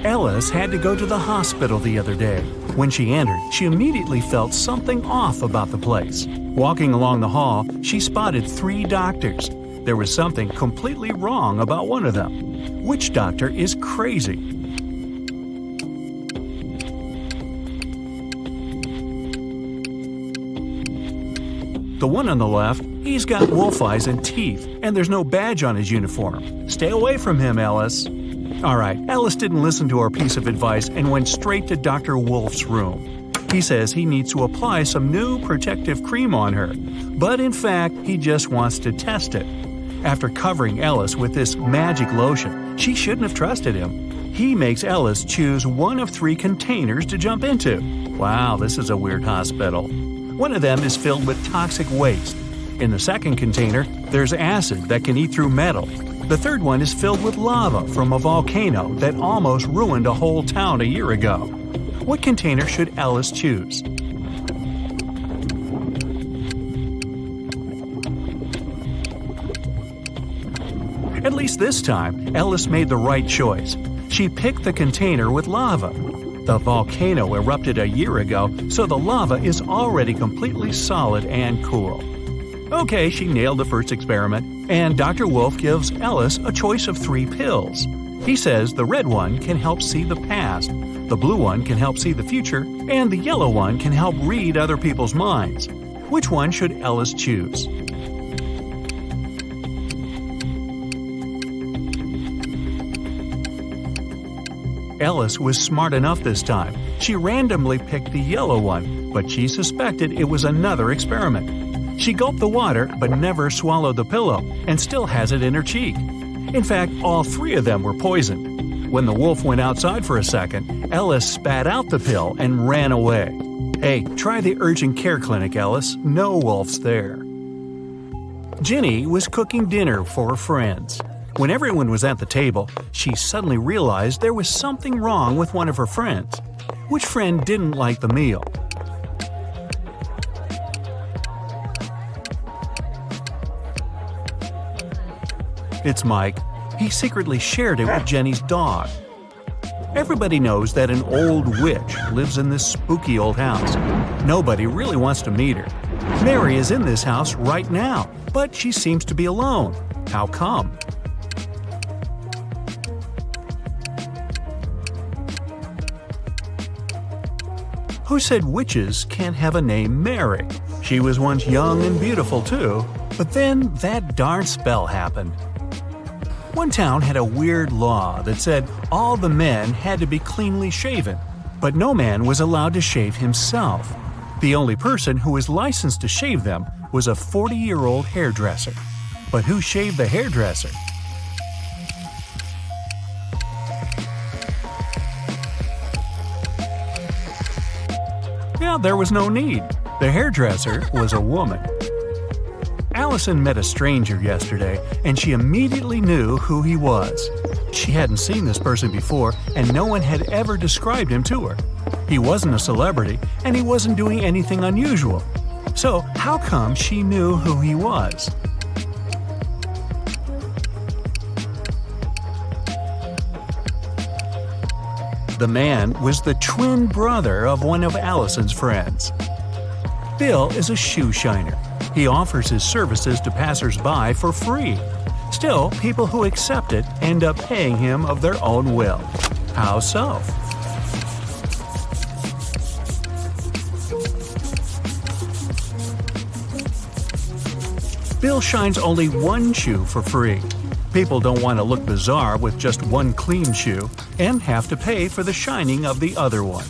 Ellis had to go to the hospital the other day. When she entered, she immediately felt something off about the place. Walking along the hall, she spotted 3 doctors. There was something completely wrong about one of them. Which doctor is crazy? The one on the left, he's got wolf eyes and teeth, and there's no badge on his uniform. Stay away from him, Ellis. Alright, Ellis didn't listen to our piece of advice and went straight to Dr. Wolf's room. He says he needs to apply some new protective cream on her, but in fact, he just wants to test it. After covering Ellis with this magic lotion, she shouldn't have trusted him. He makes Ellis choose one of 3 containers to jump into. Wow, this is a weird hospital. One of them is filled with toxic waste. In the second container, there's acid that can eat through metal. The third one is filled with lava from a volcano that almost ruined a whole town a year ago. What container should Ellis choose? At least this time, Ellis made the right choice. She picked the container with lava. The volcano erupted a year ago, so the lava is already completely solid and cool. Okay, she nailed the first experiment, and Dr. Wolf gives Ellis a choice of 3 pills. He says the red one can help see the past, the blue one can help see the future, and the yellow one can help read other people's minds. Which one should Ellis choose? Ellis was smart enough this time. She randomly picked the yellow one, but she suspected it was another experiment. She gulped the water but never swallowed the pillow and still has it in her cheek. In fact, all 3 of them were poisoned. When the wolf went outside for a second, Ellis spat out the pill and ran away. Hey, try the urgent care clinic, Ellis. No wolves there. Ginny was cooking dinner for her friends. When everyone was at the table, she suddenly realized there was something wrong with one of her friends. Which friend didn't like the meal? It's Mike. He secretly shared it with Jenny's dog. Everybody knows that an old witch lives in this spooky old house. Nobody really wants to meet her. Mary is in this house right now, but she seems to be alone. How come? Who said witches can't have a name Mary? She was once young and beautiful too, but then that darn spell happened. One town had a weird law that said all the men had to be cleanly shaven, but no man was allowed to shave himself. The only person who was licensed to shave them was a 40-year-old hairdresser. But who shaved the hairdresser? Yeah, there was no need. The hairdresser was a woman. Allison met a stranger yesterday, and she immediately knew who he was. She hadn't seen this person before, and no one had ever described him to her. He wasn't a celebrity, and he wasn't doing anything unusual. So how come she knew who he was? The man was the twin brother of one of Allison's friends. Bill is a shoe shiner. He offers his services to passers-by for free. Still, people who accept it end up paying him of their own will. How so? Bill shines only one shoe for free. People don't want to look bizarre with just one clean shoe and have to pay for the shining of the other one.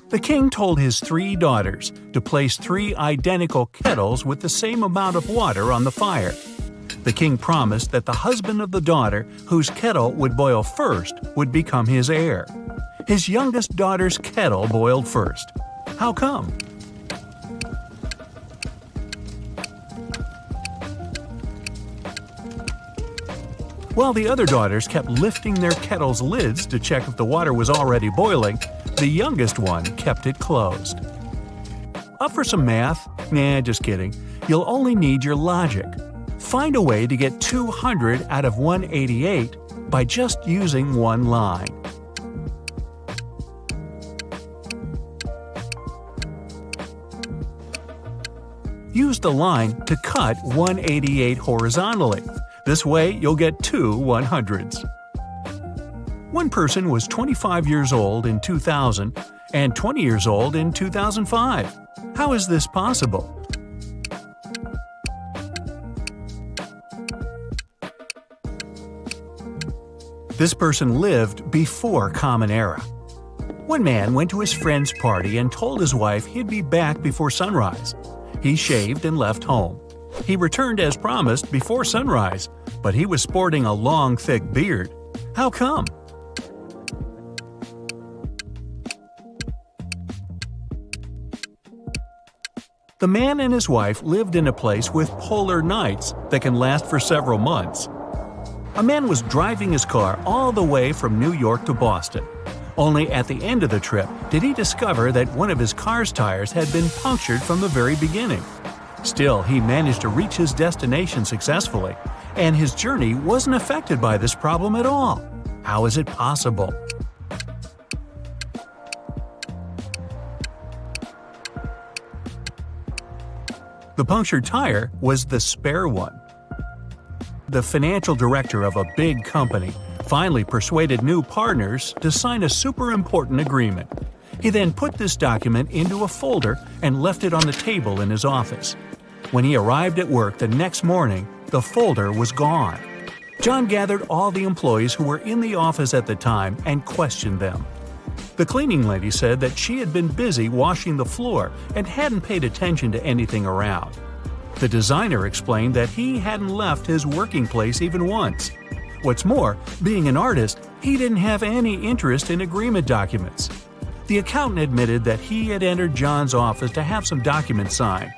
The king told his 3 daughters to place 3 identical kettles with the same amount of water on the fire. The king promised that the husband of the daughter whose kettle would boil first would become his heir. His youngest daughter's kettle boiled first. How come? While the other daughters kept lifting their kettle's lids to check if the water was already boiling, the youngest one kept it closed. Up for some math? Nah, just kidding. You'll only need your logic. Find a way to get 200 out of 188 by just using one line. Use the line to cut 188 horizontally. This way, you'll get two 100s. One person was 25 years old in 2000 and 20 years old in 2005. How is this possible? This person lived before Common Era. One man went to his friend's party and told his wife he'd be back before sunrise. He shaved and left home. He returned as promised before sunrise, but he was sporting a long, thick beard. How come? The man and his wife lived in a place with polar nights that can last for several months. A man was driving his car all the way from New York to Boston. Only at the end of the trip did he discover that one of his car's tires had been punctured from the very beginning. Still, he managed to reach his destination successfully, and his journey wasn't affected by this problem at all. How is it possible? The punctured tire was the spare one. The financial director of a big company finally persuaded new partners to sign a super important agreement. He then put this document into a folder and left it on the table in his office. When he arrived at work the next morning, the folder was gone. John gathered all the employees who were in the office at the time and questioned them. The cleaning lady said that she had been busy washing the floor and hadn't paid attention to anything around. The designer explained that he hadn't left his working place even once. What's more, being an artist, he didn't have any interest in agreement documents. The accountant admitted that he had entered John's office to have some documents signed.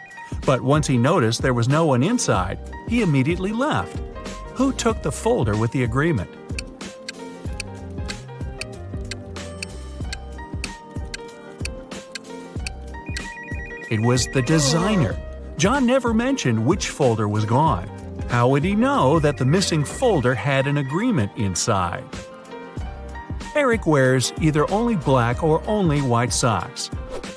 But once he noticed there was no one inside, he immediately left. Who took the folder with the agreement? It was the designer. John never mentioned which folder was gone. How would he know that the missing folder had an agreement inside? Eric wears either only black or only white socks.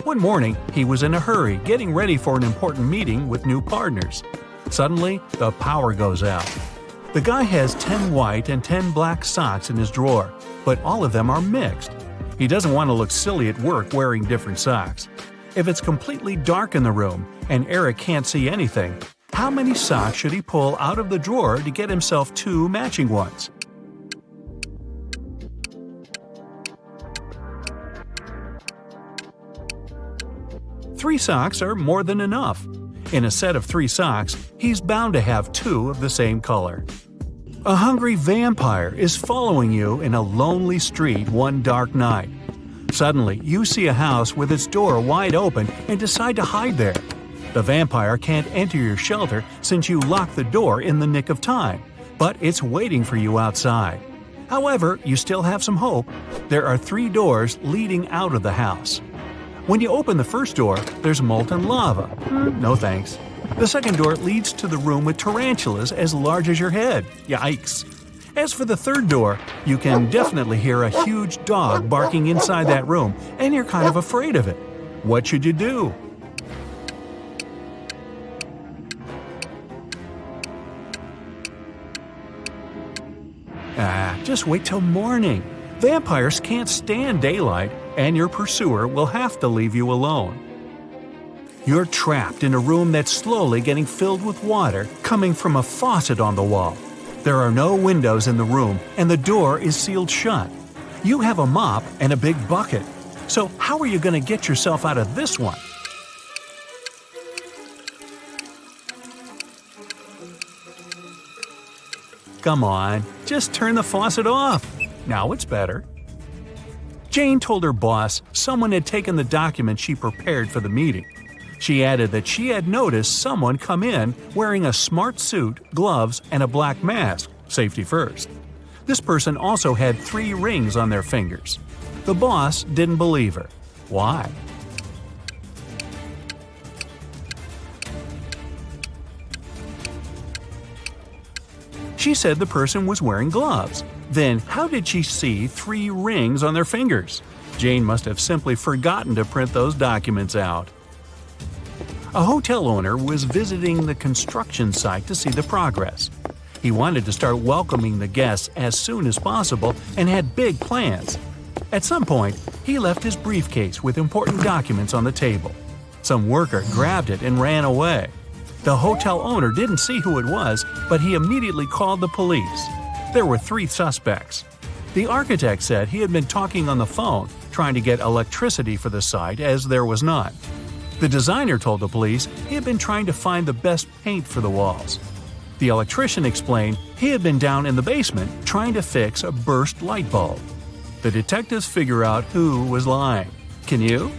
One morning, he was in a hurry getting ready for an important meeting with new partners. Suddenly, the power goes out. The guy has 10 white and 10 black socks in his drawer, but all of them are mixed. He doesn't want to look silly at work wearing different socks. If it's completely dark in the room and Eric can't see anything, how many socks should he pull out of the drawer to get himself two matching ones? Three socks are more than enough. In a set of 3 socks, he's bound to have 2 of the same color. A hungry vampire is following you in a lonely street one dark night. Suddenly, you see a house with its door wide open and decide to hide there. The vampire can't enter your shelter since you locked the door in the nick of time, but it's waiting for you outside. However, you still have some hope. There are 3 doors leading out of the house. When you open the first door, there's molten lava. No thanks. The second door leads to the room with tarantulas as large as your head. Yikes. As for the third door, you can definitely hear a huge dog barking inside that room, and you're kind of afraid of it. What should you do? Just wait till morning. Vampires can't stand daylight, and your pursuer will have to leave you alone. You're trapped in a room that's slowly getting filled with water coming from a faucet on the wall. There are no windows in the room, and the door is sealed shut. You have a mop and a big bucket. So how are you going to get yourself out of this one? Come on, just turn the faucet off. Now it's better. Jane told her boss someone had taken the document she prepared for the meeting. She added that she had noticed someone come in wearing a smart suit, gloves, and a black mask, safety first. This person also had 3 rings on their fingers. The boss didn't believe her. Why? She said the person was wearing gloves. Then how did she see 3 rings on their fingers? Jane must have simply forgotten to print those documents out. A hotel owner was visiting the construction site to see the progress. He wanted to start welcoming the guests as soon as possible and had big plans. At some point, he left his briefcase with important documents on the table. Some worker grabbed it and ran away. The hotel owner didn't see who it was, but he immediately called the police. There were 3 suspects. The architect said he had been talking on the phone, trying to get electricity for the site as there was none. The designer told the police he had been trying to find the best paint for the walls. The electrician explained he had been down in the basement trying to fix a burst light bulb. The detectives figure out who was lying. Can you?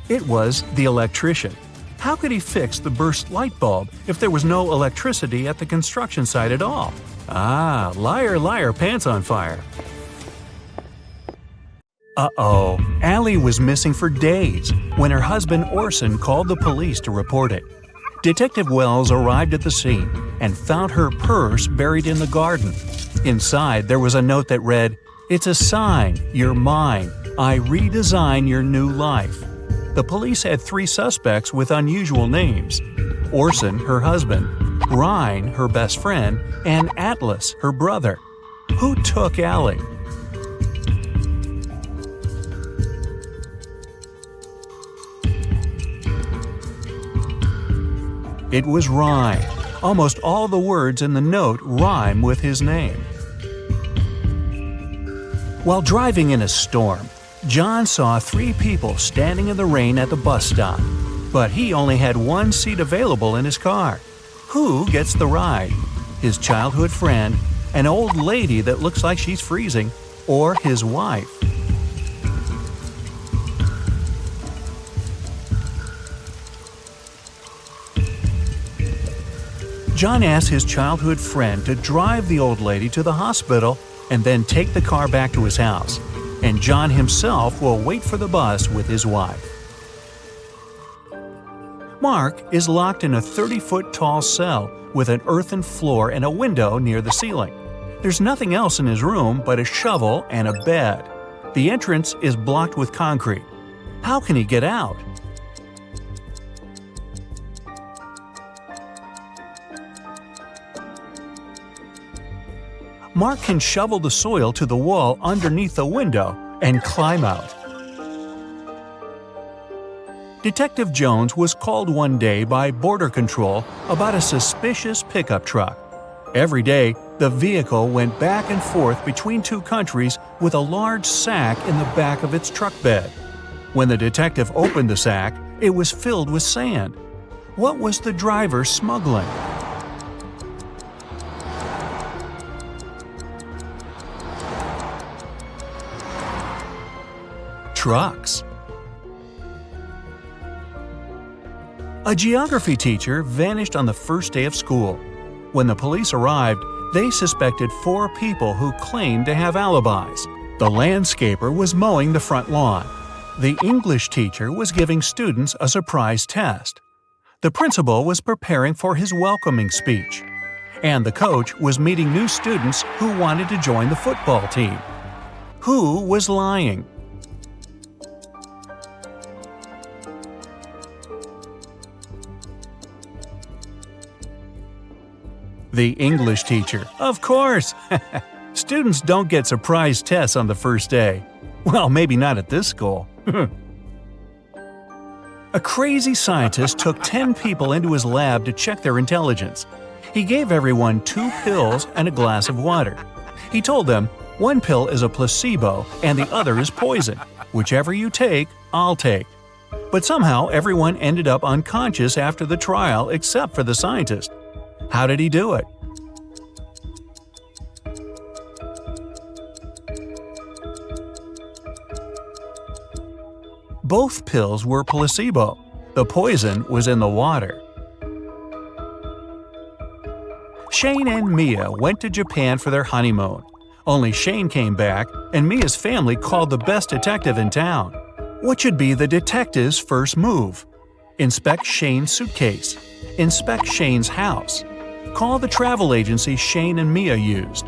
It was the electrician. How could he fix the burst light bulb if there was no electricity at the construction site at all? Ah, liar, liar, pants on fire. Uh-oh, Allie was missing for days when her husband Orson called the police to report it. Detective Wells arrived at the scene and found her purse buried in the garden. Inside, there was a note that read, "It's a sign, you're mine. I redesign your new life." The police had 3 suspects with unusual names: Orson, her husband, Ryan, her best friend, and Atlas, her brother. Who took Allie? It was Ryan. Almost all the words in the note rhyme with his name. While driving in a storm, John saw 3 people standing in the rain at the bus stop, but he only had 1 seat available in his car. Who gets the ride? His childhood friend, an old lady that looks like she's freezing, or his wife? John asked his childhood friend to drive the old lady to the hospital and then take the car back to his house, and John himself will wait for the bus with his wife. Mark is locked in a 30-foot-tall cell with an earthen floor and a window near the ceiling. There's nothing else in his room but a shovel and a bed. The entrance is blocked with concrete. How can he get out? Mark can shovel the soil to the wall underneath the window and climb out. Detective Jones was called one day by Border Control about a suspicious pickup truck. Every day, the vehicle went back and forth between 2 countries with a large sack in the back of its truck bed. When the detective opened the sack, it was filled with sand. What was the driver smuggling? Trucks. A geography teacher vanished on the first day of school. When the police arrived, they suspected 4 people who claimed to have alibis. The landscaper was mowing the front lawn. The English teacher was giving students a surprise test. The principal was preparing for his welcoming speech. And the coach was meeting new students who wanted to join the football team. Who was lying? The English teacher, of course! Students don't get surprise tests on the first day. Well, maybe not at this school. A crazy scientist took 10 people into his lab to check their intelligence. He gave everyone 2 pills and a glass of water. He told them, one pill is a placebo and the other is poison. Whichever you take, I'll take. But somehow everyone ended up unconscious after the trial except for the scientist. How did he do it? Both pills were placebo. The poison was in the water. Shane and Mia went to Japan for their honeymoon. Only Shane came back, and Mia's family called the best detective in town. What should be the detective's first move? Inspect Shane's suitcase. Inspect Shane's house. Call the travel agency Shane and Mia used.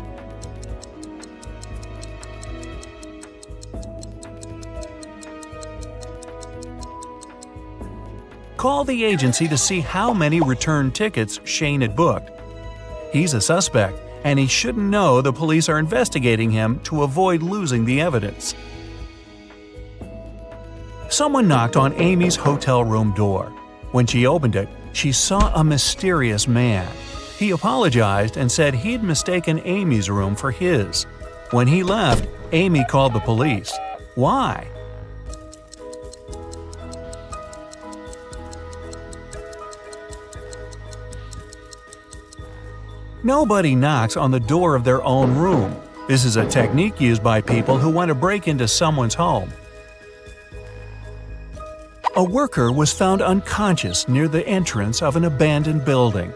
called the agency to see how many return tickets Shane had booked. He's a suspect, and he shouldn't know the police are investigating him to avoid losing the evidence. Someone knocked on Amy's hotel room door. When she opened it, she saw a mysterious man. He apologized and said he'd mistaken Amy's room for his. When he left, Amy called the police. Why? Nobody knocks on the door of their own room. This is a technique used by people who want to break into someone's home. A worker was found unconscious near the entrance of an abandoned building.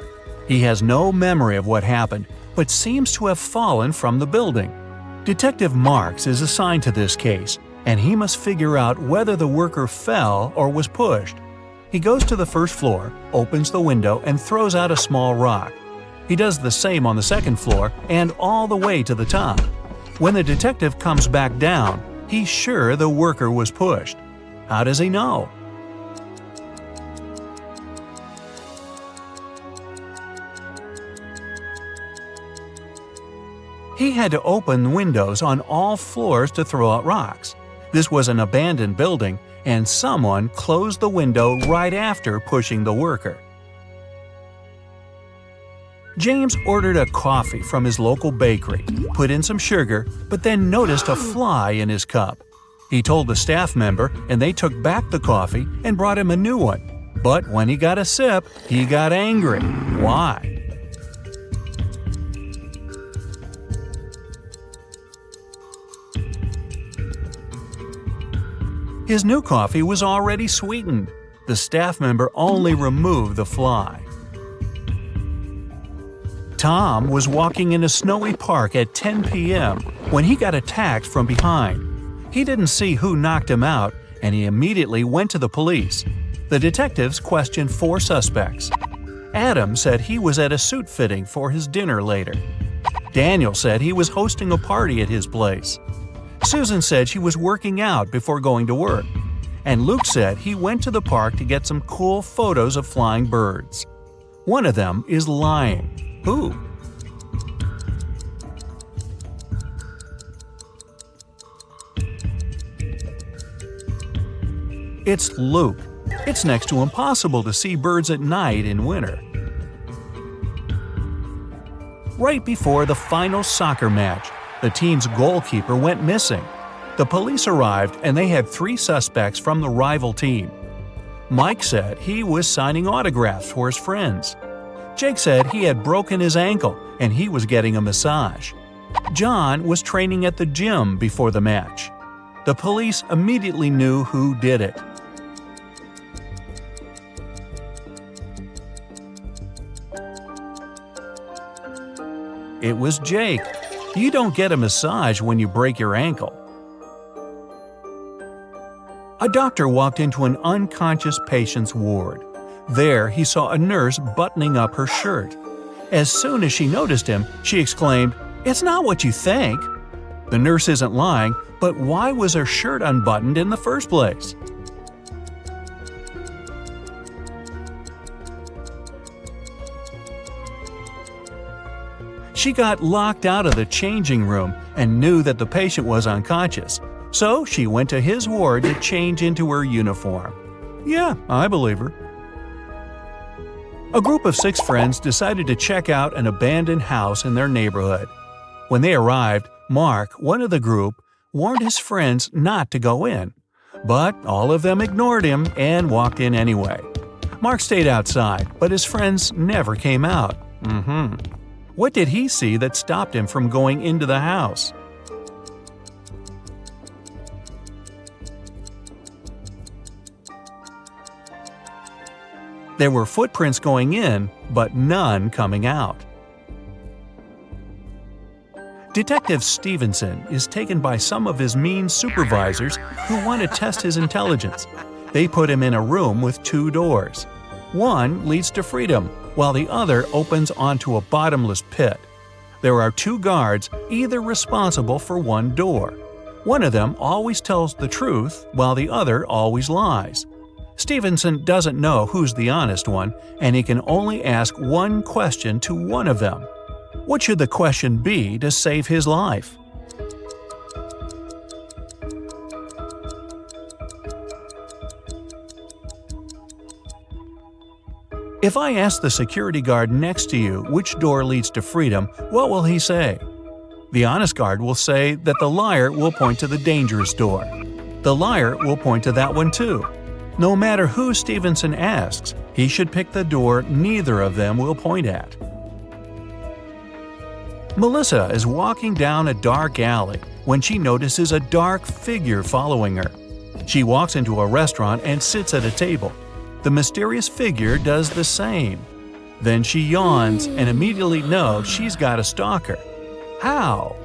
He has no memory of what happened, but seems to have fallen from the building. Detective Marks is assigned to this case, and he must figure out whether the worker fell or was pushed. He goes to the first floor, opens the window, and throws out a small rock. He does the same on the second floor and all the way to the top. When the detective comes back down, he's sure the worker was pushed. How does he know? He had to open windows on all floors to throw out rocks. This was an abandoned building, and someone closed the window right after pushing the worker. James ordered a coffee from his local bakery, put in some sugar, but then noticed a fly in his cup. He told the staff member, and they took back the coffee and brought him a new one. But when he got a sip, he got angry. Why? His new coffee was already sweetened. The staff member only removed the fly. Tom was walking in a snowy park at 10 p.m. when he got attacked from behind. He didn't see who knocked him out, and he immediately went to the police. The detectives questioned 4 suspects. Adam said he was at a suit fitting for his dinner later. Daniel said he was hosting a party at his place. Susan said she was working out before going to work. And Luke said he went to the park to get some cool photos of flying birds. One of them is lying. Who? It's Luke. It's next to impossible to see birds at night in winter. Right before the final soccer match, the team's goalkeeper went missing. The police arrived and they had 3 suspects from the rival team. Mike said he was signing autographs for his friends. Jake said he had broken his ankle and he was getting a massage. John was training at the gym before the match. The police immediately knew who did it. It was Jake. You don't get a massage when you break your ankle. A doctor walked into an unconscious patient's ward. There, he saw a nurse buttoning up her shirt. As soon as she noticed him, she exclaimed, "It's not what you think." The nurse isn't lying, but why was her shirt unbuttoned in the first place? She got locked out of the changing room and knew that the patient was unconscious, so she went to his ward to change into her uniform. Yeah, I believe her. A group of 6 friends decided to check out an abandoned house in their neighborhood. When they arrived, Mark, one of the group, warned his friends not to go in. But all of them ignored him and walked in anyway. Mark stayed outside, but his friends never came out. What did he see that stopped him from going into the house? There were footprints going in, but none coming out. Detective Stevenson is taken by some of his mean supervisors who want to test his intelligence. They put him in a room with 2 doors. One leads to freedom, while the other opens onto a bottomless pit. There are 2 guards, either responsible for one door. One of them always tells the truth, while the other always lies. Stevenson doesn't know who's the honest one, and he can only ask one question to one of them. What should the question be to save his life? If I ask the security guard next to you which door leads to freedom, what will he say? The honest guard will say that the liar will point to the dangerous door. The liar will point to that one too. No matter who Stevenson asks, he should pick the door neither of them will point at. Melissa is walking down a dark alley when she notices a dark figure following her. She walks into a restaurant and sits at a table. The mysterious figure does the same. Then she yawns and immediately knows she's got a stalker. How?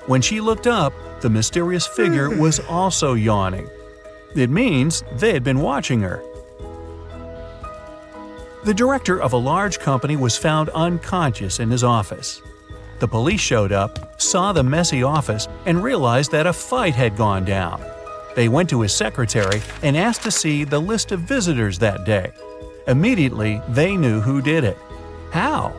When she looked up, the mysterious figure was also yawning. It means they had been watching her. The director of a large company was found unconscious in his office. The police showed up, saw the messy office, and realized that a fight had gone down. They went to his secretary and asked to see the list of visitors that day. Immediately, they knew who did it. How?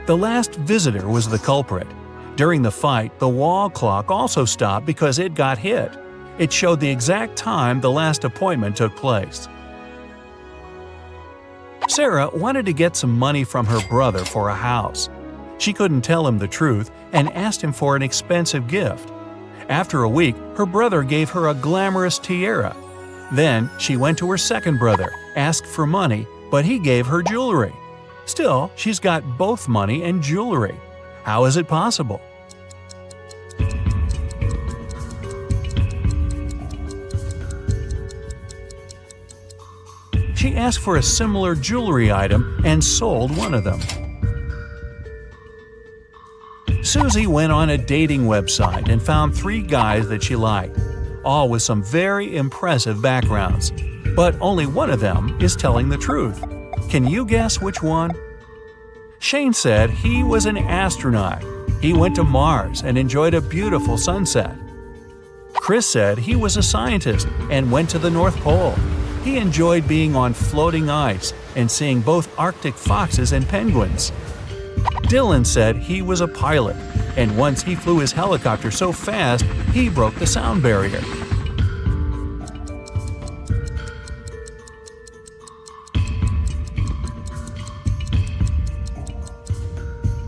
The last visitor was the culprit. During the fight, the wall clock also stopped because it got hit. It showed the exact time the last appointment took place. Sarah wanted to get some money from her brother for a house. She couldn't tell him the truth and asked him for an expensive gift. After a week, her brother gave her a glamorous tiara. Then she went to her second brother, asked for money, but he gave her jewelry. Still, she's got both money and jewelry. How is it possible? She asked for a similar jewelry item and sold one of them. Susie went on a dating website and found 3 guys that she liked, all with some very impressive backgrounds. But only one of them is telling the truth. Can you guess which one? Shane said he was an astronaut. He went to Mars and enjoyed a beautiful sunset. Chris said he was a scientist and went to the North Pole. He enjoyed being on floating ice and seeing both Arctic foxes and penguins. Dylan said he was a pilot, and once he flew his helicopter so fast he broke the sound barrier.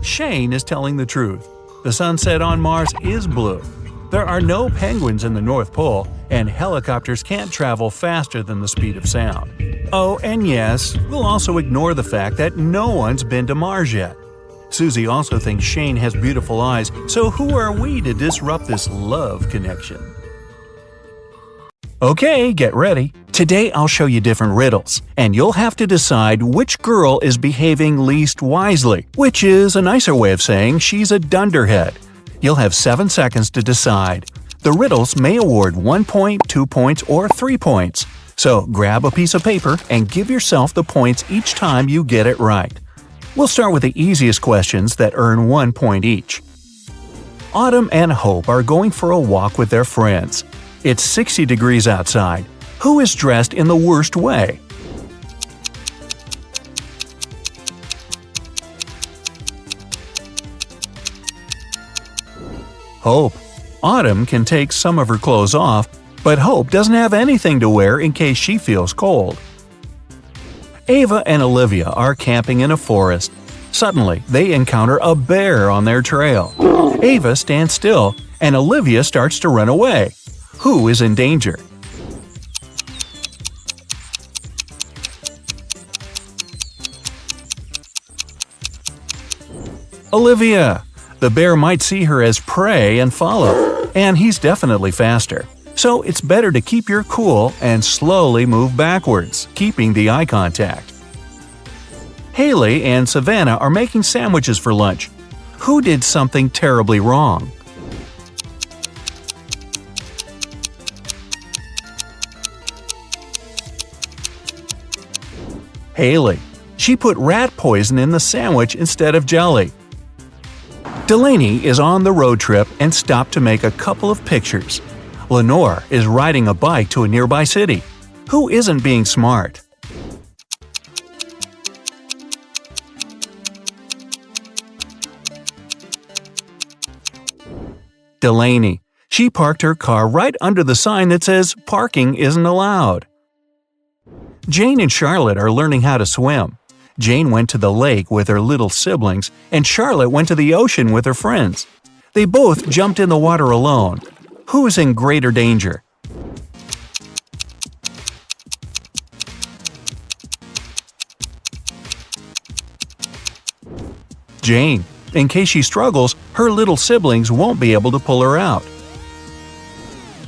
Shane is telling the truth. The sunset on Mars is blue. There are no penguins in the North Pole, and helicopters can't travel faster than the speed of sound. Oh, and yes, we'll also ignore the fact that no one's been to Mars yet. Susie also thinks Shane has beautiful eyes, so who are we to disrupt this love connection? Okay, get ready. Today I'll show you different riddles, and you'll have to decide which girl is behaving least wisely, which is a nicer way of saying she's a dunderhead. You'll have 7 seconds to decide. The riddles may award 1 point, 2 points, or 3 points. So grab a piece of paper and give yourself the points each time you get it right. We'll start with the easiest questions that earn 1 point each. Autumn and Hope are going for a walk with their friends. It's 60 degrees outside. Who is dressed in the worst way? Hope. Autumn can take some of her clothes off, but Hope doesn't have anything to wear in case she feels cold. Ava and Olivia are camping in a forest. Suddenly, they encounter a bear on their trail. Ava stands still, and Olivia starts to run away. Who is in danger? Olivia. The bear might see her as prey and follow, and he's definitely faster. So it's better to keep your cool and slowly move backwards, keeping the eye contact. Haley and Savannah are making sandwiches for lunch. Who did something terribly wrong? Haley. She put rat poison in the sandwich instead of jelly. Delaney is on the road trip and stopped to make a couple of pictures. Lenore is riding a bike to a nearby city. Who isn't being smart? Delaney. She parked her car right under the sign that says "Parking isn't allowed." Jane and Charlotte are learning how to swim. Jane went to the lake with her little siblings, and Charlotte went to the ocean with her friends. They both jumped in the water alone. Who's in greater danger? Jane. In case she struggles, her little siblings won't be able to pull her out.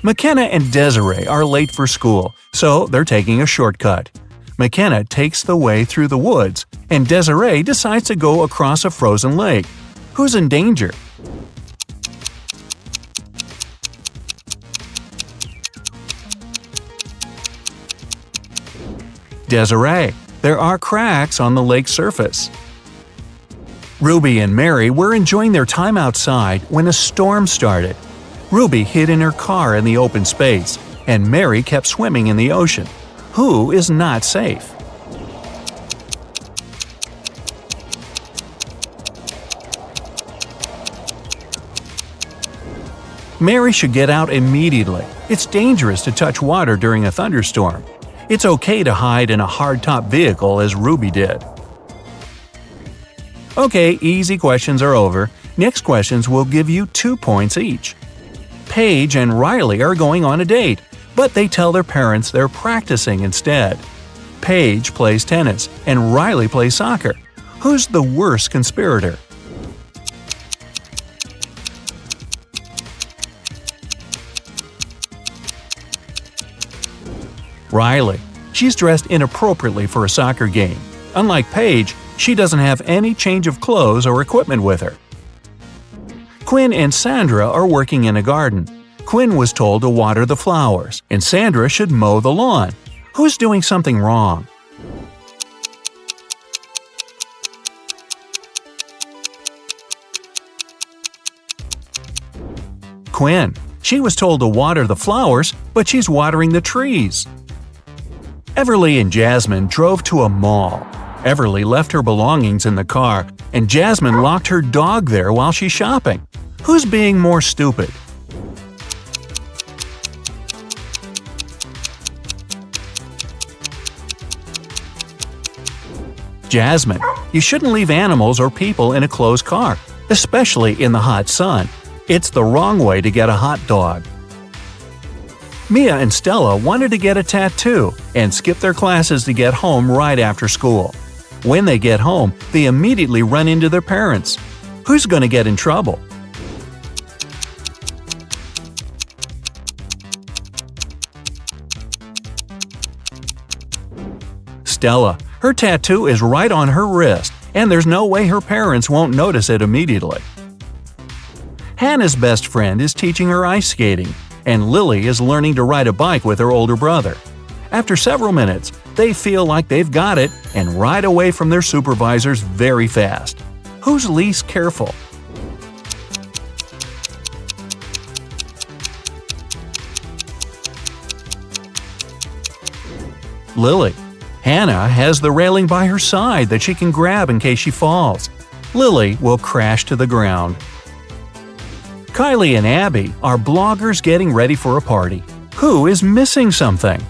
McKenna and Desiree are late for school, so they're taking a shortcut. McKenna takes the way through the woods, and Desiree decides to go across a frozen lake. Who's in danger? Desiree. There are cracks on the lake's surface. Ruby and Mary were enjoying their time outside when a storm started. Ruby hid in her car in the open space, and Mary kept swimming in the ocean. Who is not safe? Mary should get out immediately. It's dangerous to touch water during a thunderstorm. It's okay to hide in a hardtop vehicle as Ruby did. Okay, easy questions are over. Next questions will give you 2 points each. Paige and Riley are going on a date, but they tell their parents they're practicing instead. Paige plays tennis, and Riley plays soccer. Who's the worst conspirator? Riley. She's dressed inappropriately for a soccer game. Unlike Paige, she doesn't have any change of clothes or equipment with her. Quinn and Sandra are working in a garden. Quinn was told to water the flowers, and Sandra should mow the lawn. Who's doing something wrong? Quinn. She was told to water the flowers, but she's watering the trees. Everly and Jasmine drove to a mall. Everly left her belongings in the car, and Jasmine locked her dog there while she's shopping. Who's being more stupid? Jasmine. You shouldn't leave animals or people in a closed car, especially in the hot sun. It's the wrong way to get a hot dog. Mia and Stella wanted to get a tattoo and skip their classes to get home right after school. When they get home, they immediately run into their parents. Who's going to get in trouble? Stella. Her tattoo is right on her wrist, and there's no way her parents won't notice it immediately. Hannah's best friend is teaching her ice skating, and Lily is learning to ride a bike with her older brother. After several minutes, they feel like they've got it and ride away from their supervisors very fast. Who's least careful? Lily. Hannah has the railing by her side that she can grab in case she falls. Lily will crash to the ground. Kylie and Abby are bloggers getting ready for a party. Who is missing something?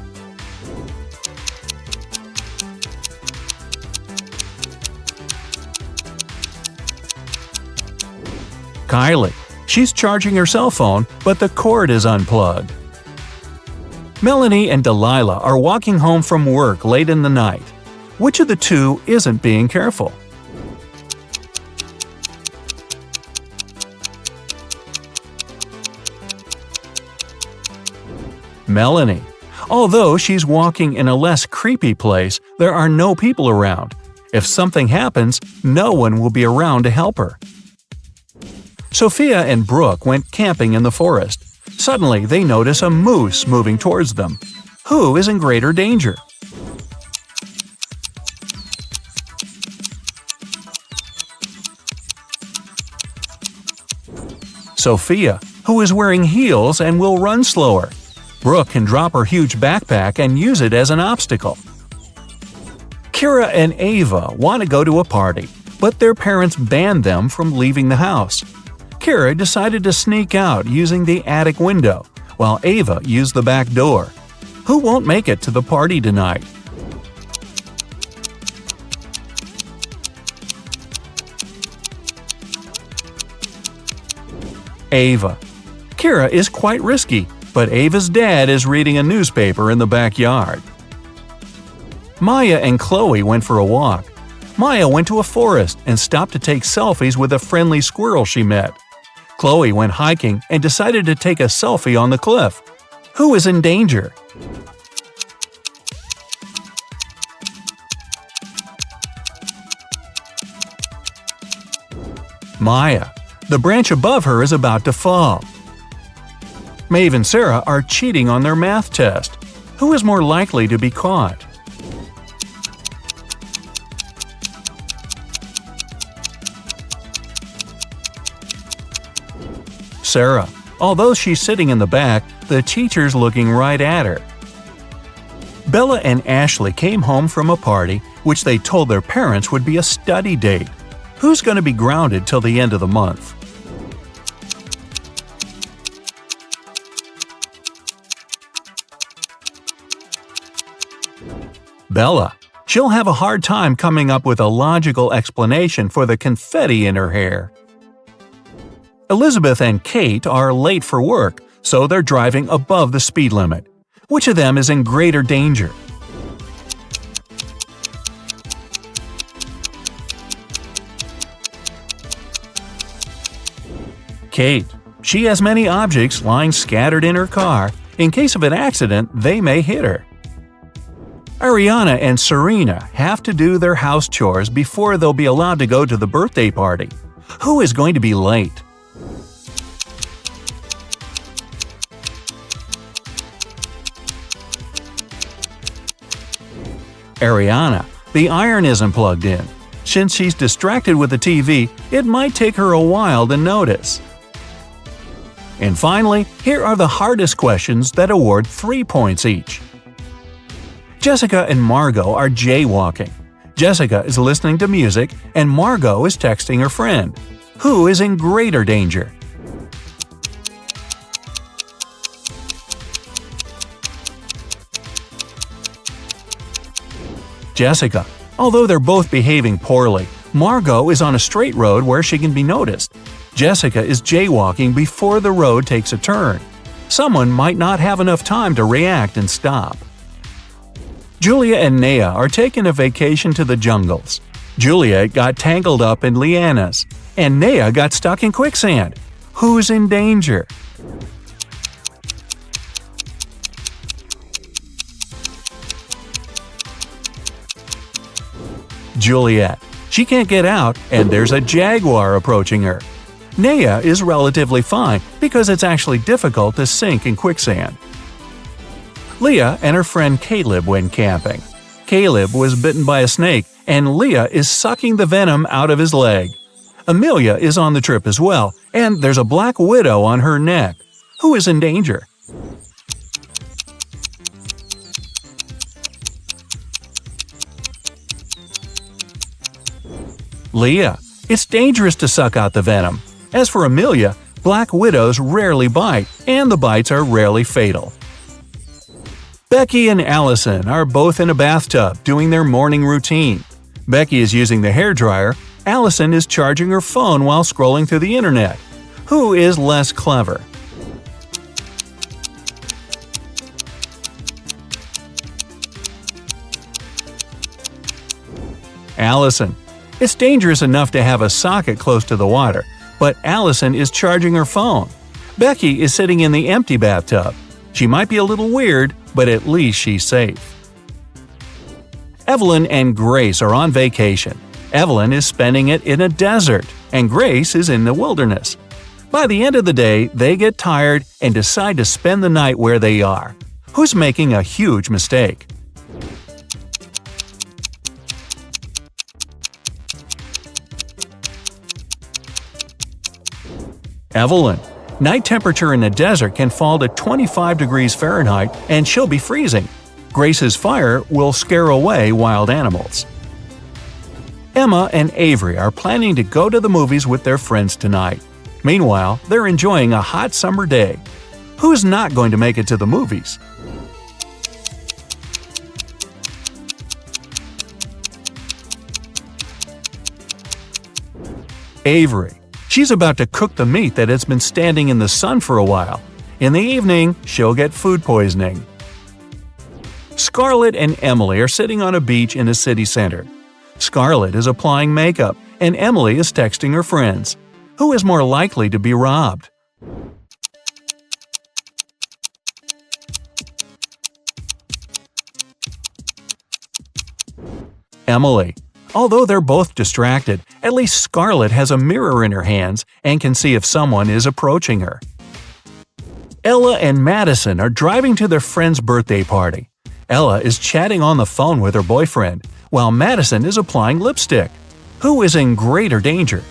Kylie. She's charging her cell phone, but the cord is unplugged. Melanie and Delilah are walking home from work late in the night. Which of the two isn't being careful? Melanie. Although she's walking in a less creepy place, there are no people around. If something happens, no one will be around to help her. Sophia and Brooke went camping in the forest. Suddenly, they notice a moose moving towards them. Who is in greater danger? Sophia, who is wearing heels and will run slower. Brooke can drop her huge backpack and use it as an obstacle. Kira and Ava want to go to a party, but their parents banned them from leaving the house. Kira decided to sneak out using the attic window, while Ava used the back door. Who won't make it to the party tonight? Ava. Kira is quite risky, but Ava's dad is reading a newspaper in the backyard. Maya and Chloe went for a walk. Maya went to a forest and stopped to take selfies with a friendly squirrel she met. Chloe went hiking and decided to take a selfie on the cliff. Who is in danger? Maya. The branch above her is about to fall. Maeve and Sarah are cheating on their math test. Who is more likely to be caught? Sarah. Although she's sitting in the back, the teacher's looking right at her. Bella and Ashley came home from a party which they told their parents would be a study date. Who's going to be grounded till the end of the month? Bella. She'll have a hard time coming up with a logical explanation for the confetti in her hair. Elizabeth and Kate are late for work, so they're driving above the speed limit. Which of them is in greater danger? Kate. She has many objects lying scattered in her car. In case of an accident, they may hit her. Ariana and Serena have to do their house chores before they'll be allowed to go to the birthday party. Who is going to be late? Ariana. The iron isn't plugged in. Since she's distracted with the TV, it might take her a while to notice. And finally, here are the hardest questions that award 3 points each. Jessica and Margot are jaywalking. Jessica is listening to music and Margot is texting her friend. Who is in greater danger? Jessica. Although they're both behaving poorly, Margot is on a straight road where she can be noticed. Jessica is jaywalking before the road takes a turn. Someone might not have enough time to react and stop. Julia and Naya are taking a vacation to the jungles. Julia got tangled up in lianas, and Naya got stuck in quicksand. Who's in danger? Juliet. She can't get out, and there's a jaguar approaching her. Naya is relatively fine because it's actually difficult to sink in quicksand. Leah and her friend Caleb went camping. Caleb was bitten by a snake, and Leah is sucking the venom out of his leg. Amelia is on the trip as well, and there's a black widow on her neck. Who is in danger? Leah. It's dangerous to suck out the venom. As for Amelia, black widows rarely bite, and the bites are rarely fatal. Becky and Allison are both in a bathtub doing their morning routine. Becky is using the hairdryer, Allison is charging her phone while scrolling through the internet. Who is less clever? Allison. It's dangerous enough to have a socket close to the water, but Allison is charging her phone. Becky is sitting in the empty bathtub. She might be a little weird, but at least she's safe. Evelyn and Grace are on vacation. Evelyn is spending it in a desert, and Grace is in the wilderness. By the end of the day, they get tired and decide to spend the night where they are. Who's making a huge mistake? Evelyn. Night temperature in the desert can fall to 25 degrees Fahrenheit and she'll be freezing. Grace's fire will scare away wild animals. Emma and Avery are planning to go to the movies with their friends tonight. Meanwhile, they're enjoying a hot summer day. Who's not going to make it to the movies? Avery. She's about to cook the meat that has been standing in the sun for a while. In the evening, she'll get food poisoning. Scarlett and Emily are sitting on a beach in a city center. Scarlett is applying makeup, and Emily is texting her friends. Who is more likely to be robbed? Emily. Although they're both distracted, at least Scarlett has a mirror in her hands and can see if someone is approaching her. Ella and Madison are driving to their friend's birthday party. Ella is chatting on the phone with her boyfriend, while Madison is applying lipstick. Who is in greater danger?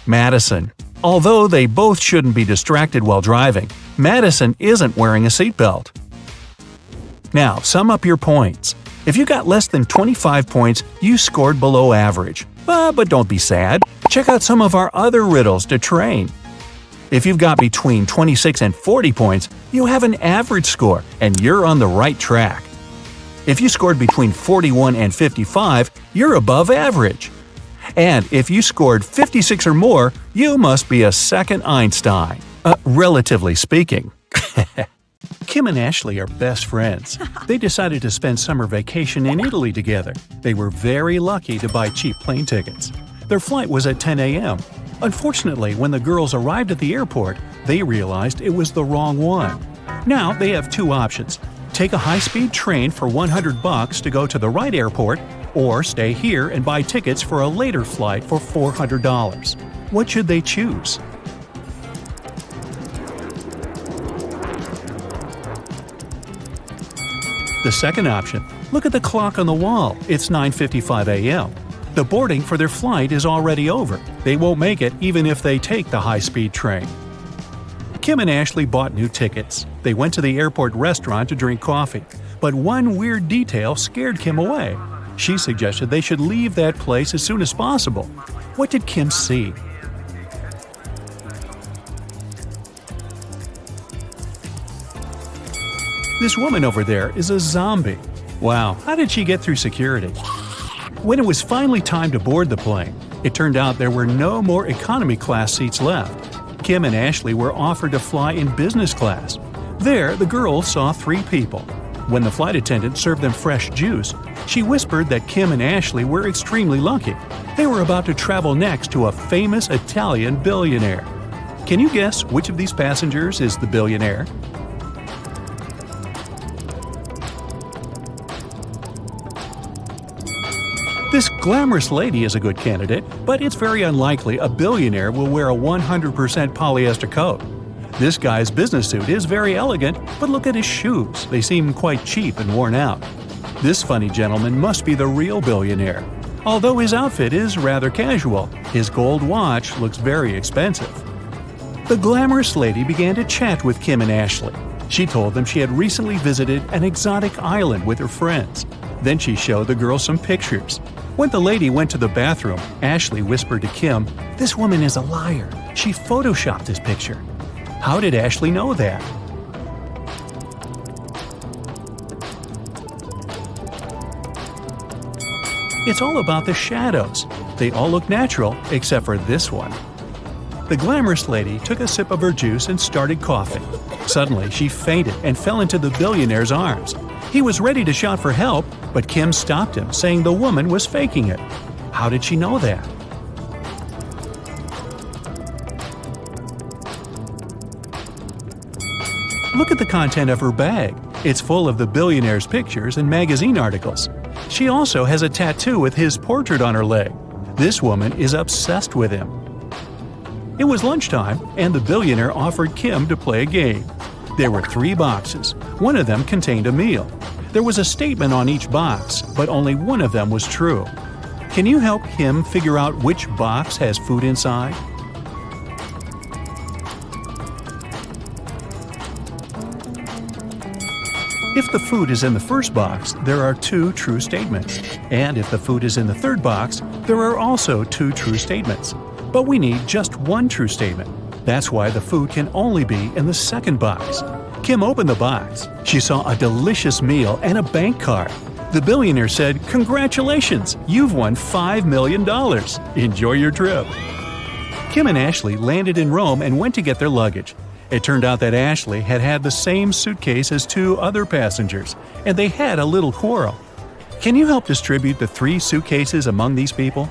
Madison. Although they both shouldn't be distracted while driving, Madison isn't wearing a seatbelt. Now, sum up your points. If you got less than 25 points, you scored below average. But don't be sad. Check out some of our other riddles to train. If you've got between 26 and 40 points, you have an average score, and you're on the right track. If you scored between 41 and 55, you're above average. And if you scored 56 or more, you must be a second Einstein. Relatively speaking. Kim and Ashley are best friends. They decided to spend summer vacation in Italy together. They were very lucky to buy cheap plane tickets. Their flight was at 10 a.m. Unfortunately, when the girls arrived at the airport, they realized it was the wrong one. Now they have two options. Take a high-speed train for $100 to go to the right airport, or stay here and buy tickets for a later flight for $400. What should they choose? The second option. Look at the clock on the wall. It's 9:55 a.m. The boarding for their flight is already over. They won't make it even if they take the high-speed train. Kim and Ashley bought new tickets. They went to the airport restaurant to drink coffee. But one weird detail scared Kim away. She suggested they should leave that place as soon as possible. What did Kim see? This woman over there is a zombie. Wow, how did she get through security? When it was finally time to board the plane, it turned out there were no more economy class seats left. Kim and Ashley were offered to fly in business class. There, the girls saw 3 people. When the flight attendant served them fresh juice, she whispered that Kim and Ashley were extremely lucky. They were about to travel next to a famous Italian billionaire. Can you guess which of these passengers is the billionaire? This glamorous lady is a good candidate, but it's very unlikely a billionaire will wear a 100% polyester coat. This guy's business suit is very elegant, but look at his shoes. They seem quite cheap and worn out. This funny gentleman must be the real billionaire. Although his outfit is rather casual, his gold watch looks very expensive. The glamorous lady began to chat with Kim and Ashley. She told them she had recently visited an exotic island with her friends. Then she showed the girls some pictures. When the lady went to the bathroom, Ashley whispered to Kim, "This woman is a liar. She photoshopped this picture." How did Ashley know that? It's all about the shadows. They all look natural, except for this one. The glamorous lady took a sip of her juice and started coughing. Suddenly, she fainted and fell into the billionaire's arms. He was ready to shout for help, but Kim stopped him, saying the woman was faking it. How did she know that? Look at the content of her bag. It's full of the billionaire's pictures and magazine articles. She also has a tattoo with his portrait on her leg. This woman is obsessed with him. It was lunchtime, and the billionaire offered Kim to play a game. There were 3 boxes. One of them contained a meal. There was a statement on each box, but only one of them was true. Can you help Kim figure out which box has food inside? If the food is in the first box, there are 2 true statements. And if the food is in the third box, there are also 2 true statements. But we need just 1 true statement. That's why the food can only be in the second box. Kim opened the box. She saw a delicious meal and a bank card. The billionaire said, "Congratulations! You've won $5 million. Enjoy your trip." Kim and Ashley landed in Rome and went to get their luggage. It turned out that Ashley had had the same suitcase as 2 other passengers, and they had a little quarrel. Can you help distribute the 3 suitcases among these people?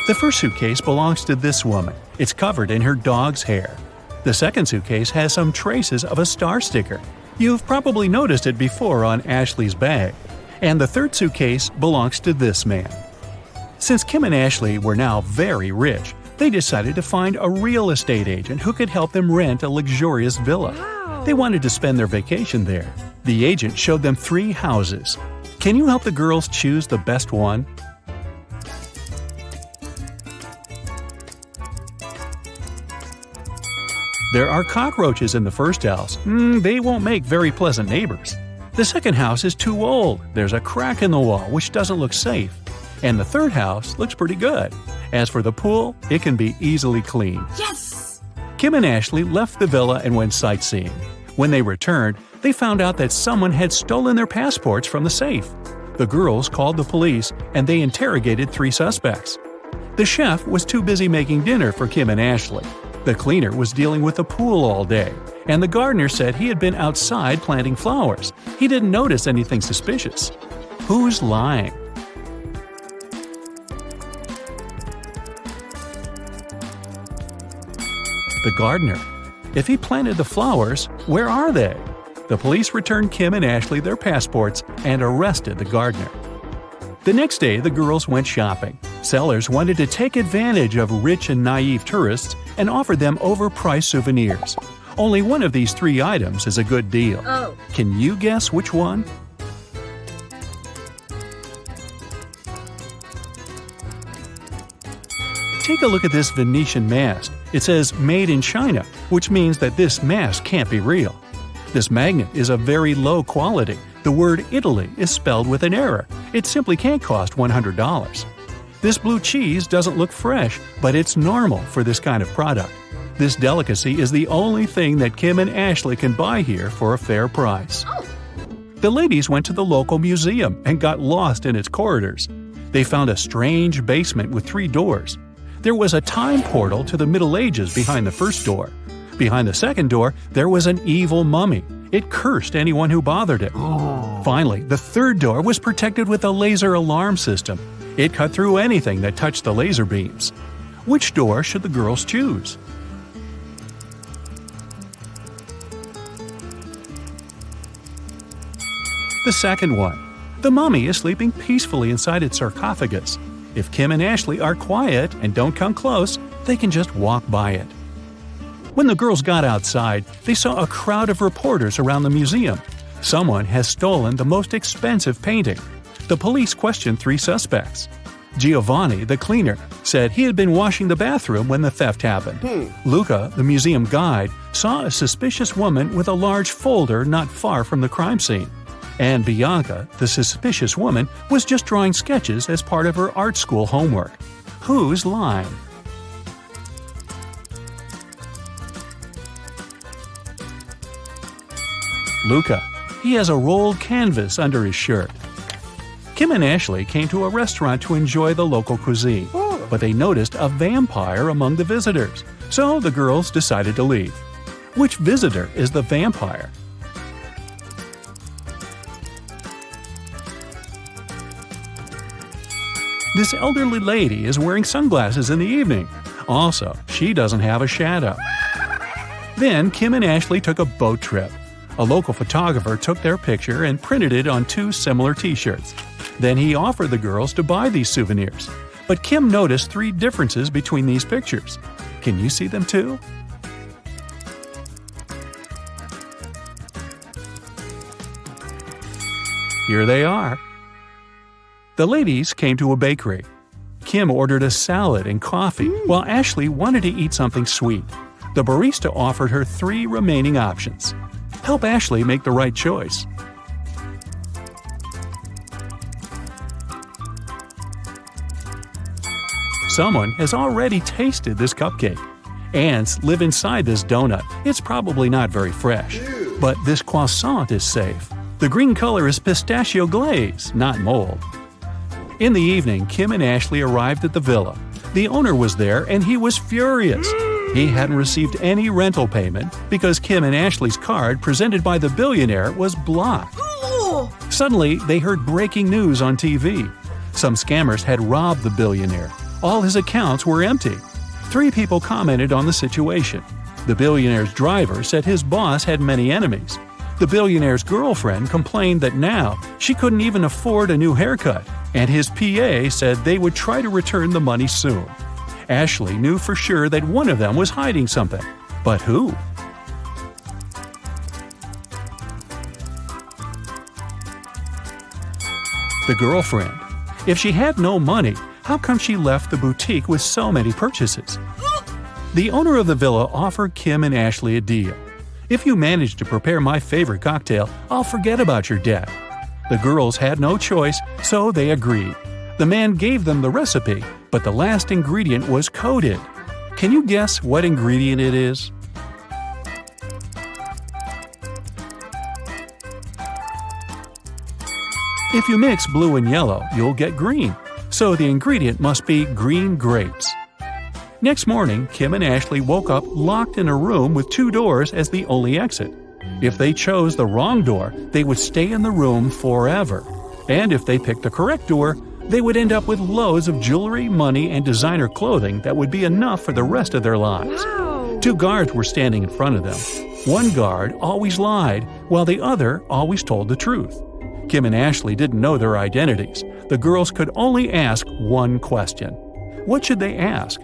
The first suitcase belongs to this woman. It's covered in her dog's hair. The second suitcase has some traces of a star sticker. You've probably noticed it before on Ashley's bag. And the third suitcase belongs to this man. Since Kim and Ashley were now very rich, they decided to find a real estate agent who could help them rent a luxurious villa. Wow. They wanted to spend their vacation there. The agent showed them 3 houses. Can you help the girls choose the best one? There are cockroaches in the first house. They won't make very pleasant neighbors. The second house is too old. There's a crack in the wall which doesn't look safe. And the third house looks pretty good. As for the pool, it can be easily cleaned. Yes! Kim and Ashley left the villa and went sightseeing. When they returned, they found out that someone had stolen their passports from the safe. The girls called the police and they interrogated 3 suspects. The chef was too busy making dinner for Kim and Ashley. The cleaner was dealing with the pool all day. And the gardener said he had been outside planting flowers. He didn't notice anything suspicious. Who's lying? The gardener. If he planted the flowers, where are they? The police returned Kim and Ashley their passports and arrested the gardener. The next day, the girls went shopping. Sellers wanted to take advantage of rich and naive tourists and offered them overpriced souvenirs. Only one of these 3 items is a good deal. Oh. Can you guess which one? Take a look at this Venetian mask. It says "Made in China," which means that this mask can't be real. This magnet is of very low quality. The word Italy is spelled with an error. It simply can't cost $100. This blue cheese doesn't look fresh, but it's normal for this kind of product. This delicacy is the only thing that Kim and Ashley can buy here for a fair price. Oh. The ladies went to the local museum and got lost in its corridors. They found a strange basement with 3 doors. There was a time portal to the Middle Ages behind the first door. Behind the second door, there was an evil mummy. It cursed anyone who bothered it. Finally, the third door was protected with a laser alarm system. It cut through anything that touched the laser beams. Which door should the girls choose? The second one. The mummy is sleeping peacefully inside its sarcophagus. If Kim and Ashley are quiet and don't come close, they can just walk by it. When the girls got outside, they saw a crowd of reporters around the museum. Someone has stolen the most expensive painting. The police questioned 3 suspects. Giovanni, the cleaner, said he had been washing the bathroom when the theft happened. Luca, the museum guide, saw a suspicious woman with a large folder not far from the crime scene. And Bianca, the suspicious woman, was just drawing sketches as part of her art school homework. Who's lying? Luca. He has a rolled canvas under his shirt. Kim and Ashley came to a restaurant to enjoy the local cuisine, but they noticed a vampire among the visitors, so the girls decided to leave. Which visitor is the vampire? This elderly lady is wearing sunglasses in the evening. Also, she doesn't have a shadow. Then Kim and Ashley took a boat trip. A local photographer took their picture and printed it on 2 similar t-shirts. Then he offered the girls to buy these souvenirs. But Kim noticed 3 differences between these pictures. Can you see them too? here they are. The ladies came to a bakery. Kim ordered a salad and coffee, while Ashley wanted to eat something sweet. The barista offered her 3 remaining options. Help Ashley make the right choice. Someone has already tasted this cupcake. Ants live inside this donut. It's probably not very fresh. But this croissant is safe. The green color is pistachio glaze, not mold. In the evening, Kim and Ashley arrived at the villa. The owner was there and he was furious. He hadn't received any rental payment because Kim and Ashley's card presented by the billionaire was blocked. Suddenly, they heard breaking news on TV. Some scammers had robbed the billionaire. All his accounts were empty. 3 people commented on the situation. The billionaire's driver said his boss had many enemies. The billionaire's girlfriend complained that now she couldn't even afford a new haircut, and his PA said they would try to return the money soon. Ashley knew for sure that one of them was hiding something. But who? The girlfriend. If she had no money, how come she left the boutique with so many purchases? The owner of the villa offered Kim and Ashley a deal. If you manage to prepare my favorite cocktail, I'll forget about your debt. The girls had no choice, so they agreed. The man gave them the recipe, but the last ingredient was coded. Can you guess what ingredient it is? If you mix blue and yellow, you'll get green. So the ingredient must be green grapes. Next morning, Kim and Ashley woke up locked in a room with 2 doors as the only exit. If they chose the wrong door, they would stay in the room forever. And if they picked the correct door, they would end up with loads of jewelry, money, and designer clothing that would be enough for the rest of their lives. Wow. 2 guards were standing in front of them. One guard always lied, while the other always told the truth. Kim and Ashley didn't know their identities. The girls could only ask one question. What should they ask?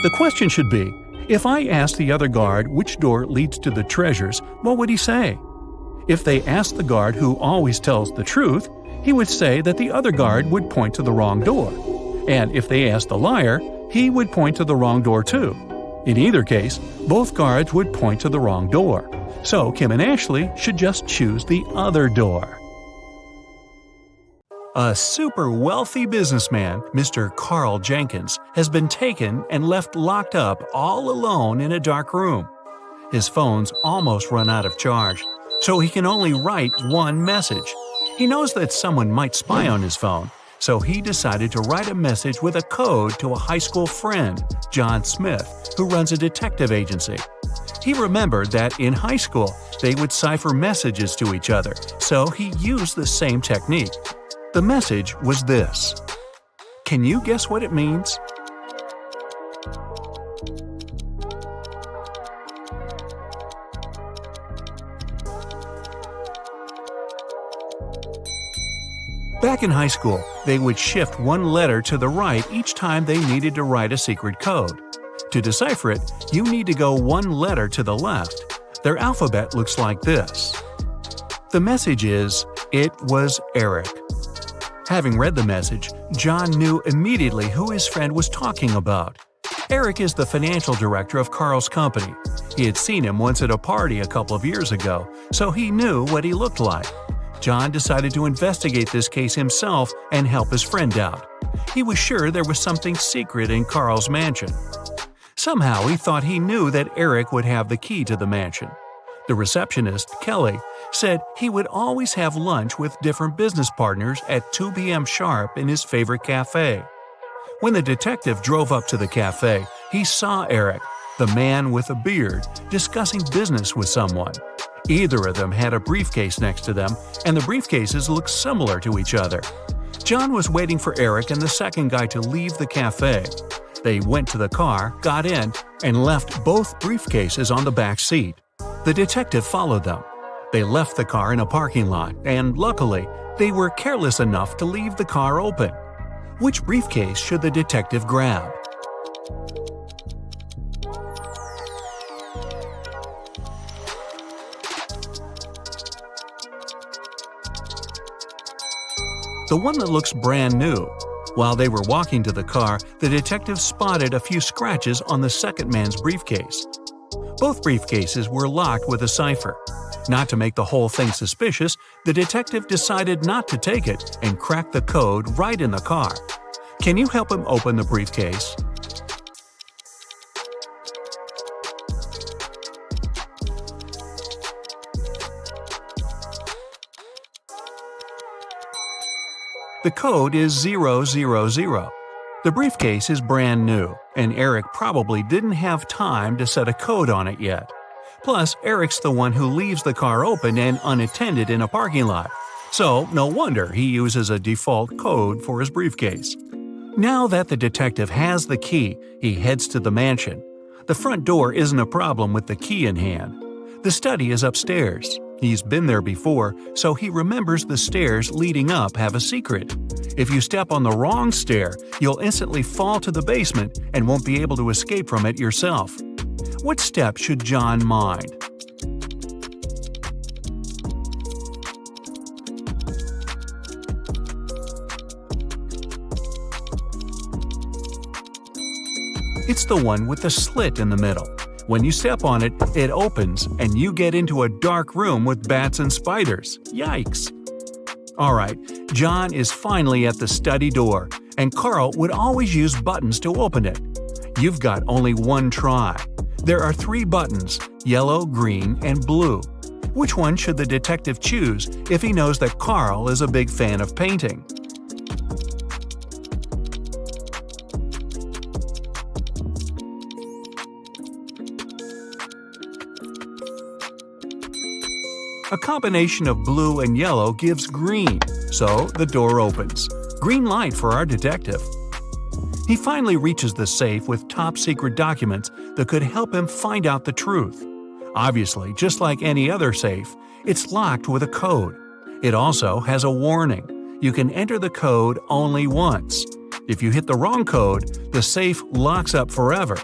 The question should be, if I asked the other guard which door leads to the treasures, what would he say? If they asked the guard who always tells the truth, he would say that the other guard would point to the wrong door. And if they asked the liar, he would point to the wrong door too. In either case, both guards would point to the wrong door. So Kim and Ashley should just choose the other door. A super wealthy businessman, Mr. Carl Jenkins, has been taken and left locked up all alone in a dark room. His phone's almost run out of charge, so he can only write one message. He knows that someone might spy on his phone, so he decided to write a message with a code to a high school friend, John Smith, who runs a detective agency. He remembered that in high school, they would cipher messages to each other, so he used the same technique. The message was this. Can you guess what it means? Back in high school, they would shift one letter to the right each time they needed to write a secret code. To decipher it, you need to go one letter to the left. Their alphabet looks like this. The message is, "It was Eric." Having read the message, John knew immediately who his friend was talking about. Eric is the financial director of Carl's company. He had seen him once at a party a couple of years ago, so he knew what he looked like. John decided to investigate this case himself and help his friend out. He was sure there was something secret in Carl's mansion. Somehow he thought he knew that Eric would have the key to the mansion. The receptionist, Kelly, said he would always have lunch with different business partners at 2 p.m. sharp in his favorite cafe. When the detective drove up to the cafe, he saw Eric, the man with a beard, discussing business with someone. Either of them had a briefcase next to them, and the briefcases looked similar to each other. John was waiting for Eric and the second guy to leave the cafe. They went to the car, got in, and left both briefcases on the back seat. The detective followed them. They left the car in a parking lot, and luckily, they were careless enough to leave the car open. Which briefcase should the detective grab? the one that looks brand new. While they were walking to the car, the detective spotted a few scratches on the second man's briefcase. Both briefcases were locked with a cipher. Not to make the whole thing suspicious, the detective decided not to take it and cracked the code right in the car. Can you help him open the briefcase? The code is 000. The briefcase is brand new, and Eric probably didn't have time to set a code on it yet. Plus, Eric's the one who leaves the car open and unattended in a parking lot, so no wonder he uses a default code for his briefcase. Now that the detective has the key, he heads to the mansion. The front door isn't a problem with the key in hand. The study is upstairs. He's been there before, so he remembers the stairs leading up have a secret. If you step on the wrong stair, you'll instantly fall to the basement and won't be able to escape from it yourself. What step should John mind? It's the one with the slit in the middle. When you step on it, it opens, and you get into a dark room with bats and spiders. Yikes! Alright, John is finally at the study door, and Carl would always use buttons to open it. You've got only one try. There are 3 buttons, yellow, green, and blue. Which one should the detective choose if he knows that Carl is a big fan of painting? A combination of blue and yellow gives green, so the door opens. Green light for our detective. He finally reaches the safe with top-secret documents that could help him find out the truth. Obviously, just like any other safe, it's locked with a code. It also has a warning. You can enter the code only once. If you hit the wrong code, the safe locks up forever.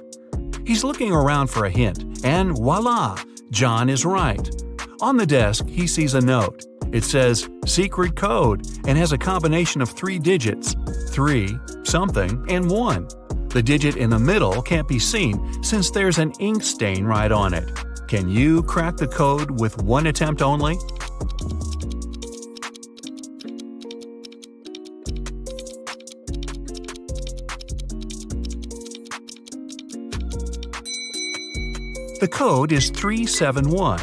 He's looking around for a hint, and voila! John is right. On the desk, he sees a note. It says, "Secret code," and has a combination of 3 digits, 3, something, and 1. The digit in the middle can't be seen since there's an ink stain right on it. Can you crack the code with one attempt only? The code is 371.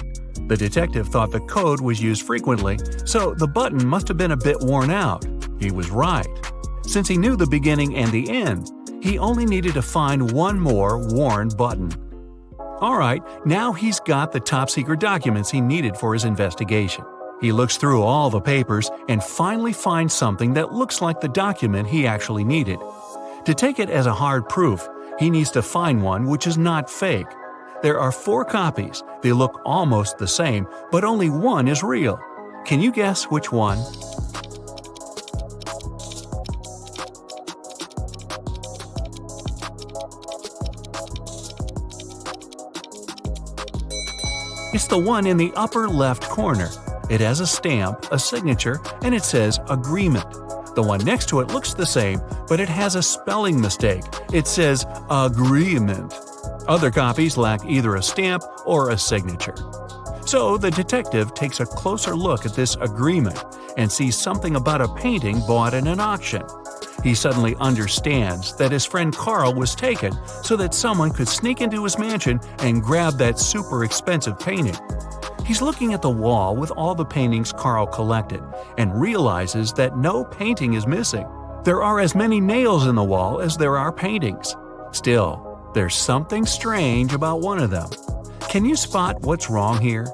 The detective thought the code was used frequently, so the button must have been a bit worn out. He was right. Since he knew the beginning and the end, he only needed to find one more worn button. Alright, now he's got the top-secret documents he needed for his investigation. He looks through all the papers and finally finds something that looks like the document he actually needed. To take it as a hard proof, he needs to find one which is not fake. There are 4 copies. They look almost the same, but only one is real. Can you guess which one? It's the one in the upper left corner. It has a stamp, a signature, and it says "Agreement." The one next to it looks the same, but it has a spelling mistake. It says "Agreement." Other copies lack either a stamp or a signature. So the detective takes a closer look at this agreement and sees something about a painting bought in an auction. He suddenly understands that his friend Carl was taken so that someone could sneak into his mansion and grab that super expensive painting. He's looking at the wall with all the paintings Carl collected and realizes that no painting is missing. There are as many nails in the wall as there are paintings. Still, there's something strange about one of them. Can you spot what's wrong here?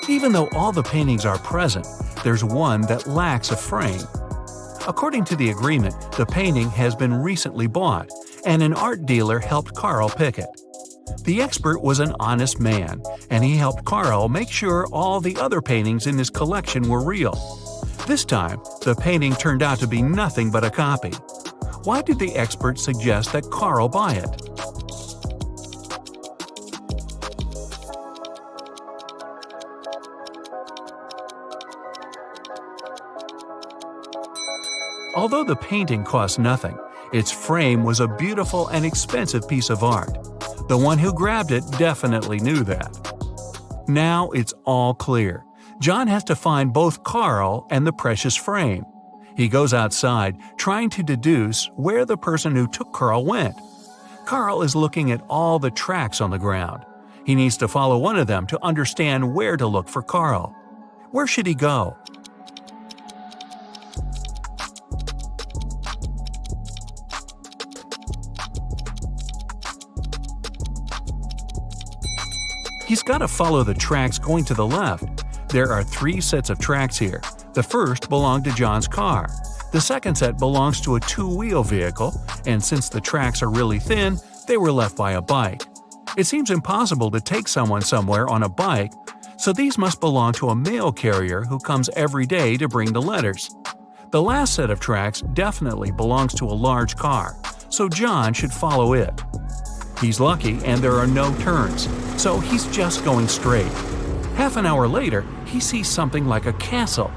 Even though all the paintings are present, there's one that lacks a frame. According to the agreement, the painting has been recently bought, and an art dealer helped Carl pick it. The expert was an honest man, and he helped Carl make sure all the other paintings in his collection were real. This time, the painting turned out to be nothing but a copy. Why did the expert suggest that Carl buy it? Although the painting cost nothing, its frame was a beautiful and expensive piece of art. The one who grabbed it definitely knew that. Now it's all clear. John has to find both Carl and the precious frame. He goes outside, trying to deduce where the person who took Carl went. Carl is looking at all the tracks on the ground. He needs to follow one of them to understand where to look for Carl. Where should he go? He's got to follow the tracks going to the left. There are 3 sets of tracks here. The first belonged to John's car. The second set belongs to a 2-wheel vehicle, and since the tracks are really thin, they were left by a bike. It seems impossible to take someone somewhere on a bike, so these must belong to a mail carrier who comes every day to bring the letters. The last set of tracks definitely belongs to a large car, so John should follow it. He's lucky and there are no turns, so he's just going straight. Half an hour later, he sees something like a castle.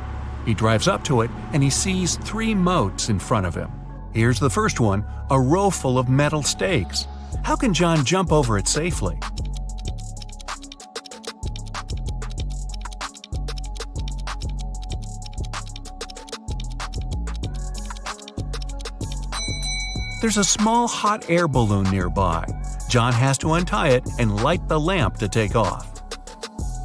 He drives up to it and he sees 3 moats in front of him. Here's the first one, a row full of metal stakes. How can John jump over it safely? There's a small hot air balloon nearby. John has to untie it and light the lamp to take off.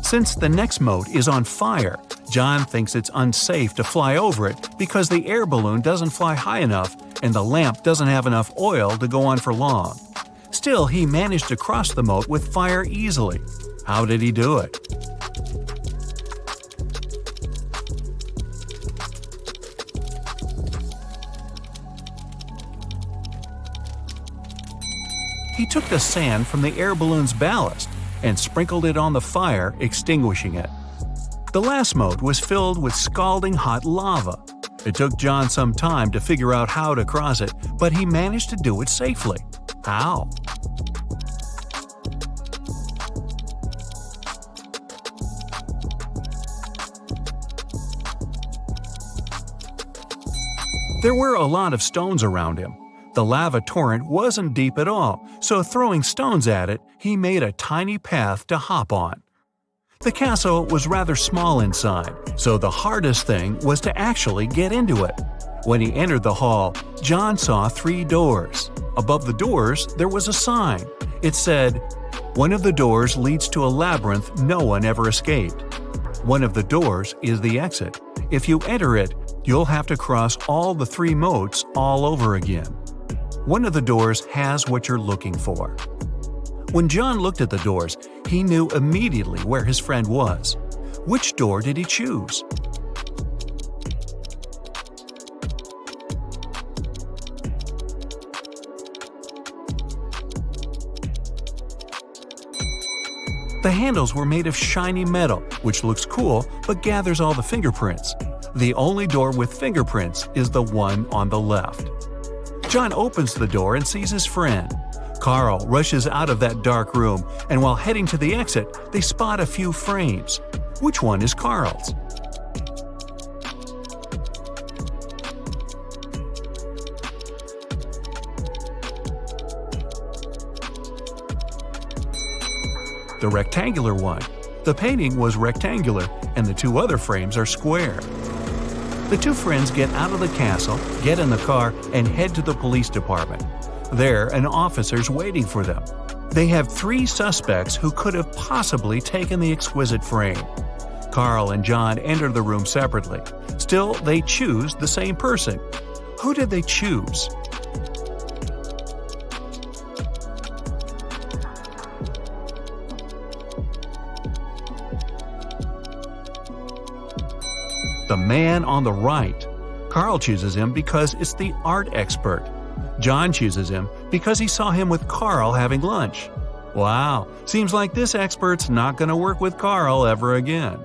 Since the next moat is on fire, John thinks it's unsafe to fly over it because the air balloon doesn't fly high enough and the lamp doesn't have enough oil to go on for long. Still, he managed to cross the moat with fire easily. How did he do it? He took the sand from the air balloon's ballast and sprinkled it on the fire, extinguishing it. The last moat was filled with scalding hot lava. It took John some time to figure out how to cross it, but he managed to do it safely. How? There were a lot of stones around him. The lava torrent wasn't deep at all, so throwing stones at it, he made a tiny path to hop on. The castle was rather small inside, so the hardest thing was to actually get into it. When he entered the hall, John saw 3 doors. Above the doors, there was a sign. It said, "One of the doors leads to a labyrinth no one ever escaped. One of the doors is the exit. If you enter it, you'll have to cross all the 3 moats all over again. One of the doors has what you're looking for." When John looked at the doors, he knew immediately where his friend was. Which door did he choose? The handles were made of shiny metal, which looks cool but gathers all the fingerprints. The only door with fingerprints is the one on the left. John opens the door and sees his friend. Carl rushes out of that dark room, and while heading to the exit, they spot a few frames. Which one is Carl's? The rectangular one. The painting was rectangular, and the 2 other frames are square. The 2 friends get out of the castle, get in the car, and head to the police department. There, an officer's waiting for them. They have 3 suspects who could have possibly taken the exquisite frame. Carl and John enter the room separately. Still, they choose the same person. Who did they choose? The man on the right. Carl chooses him because it's the art expert. John chooses him because he saw him with Carl having lunch. Wow, seems like this expert's not going to work with Carl ever again.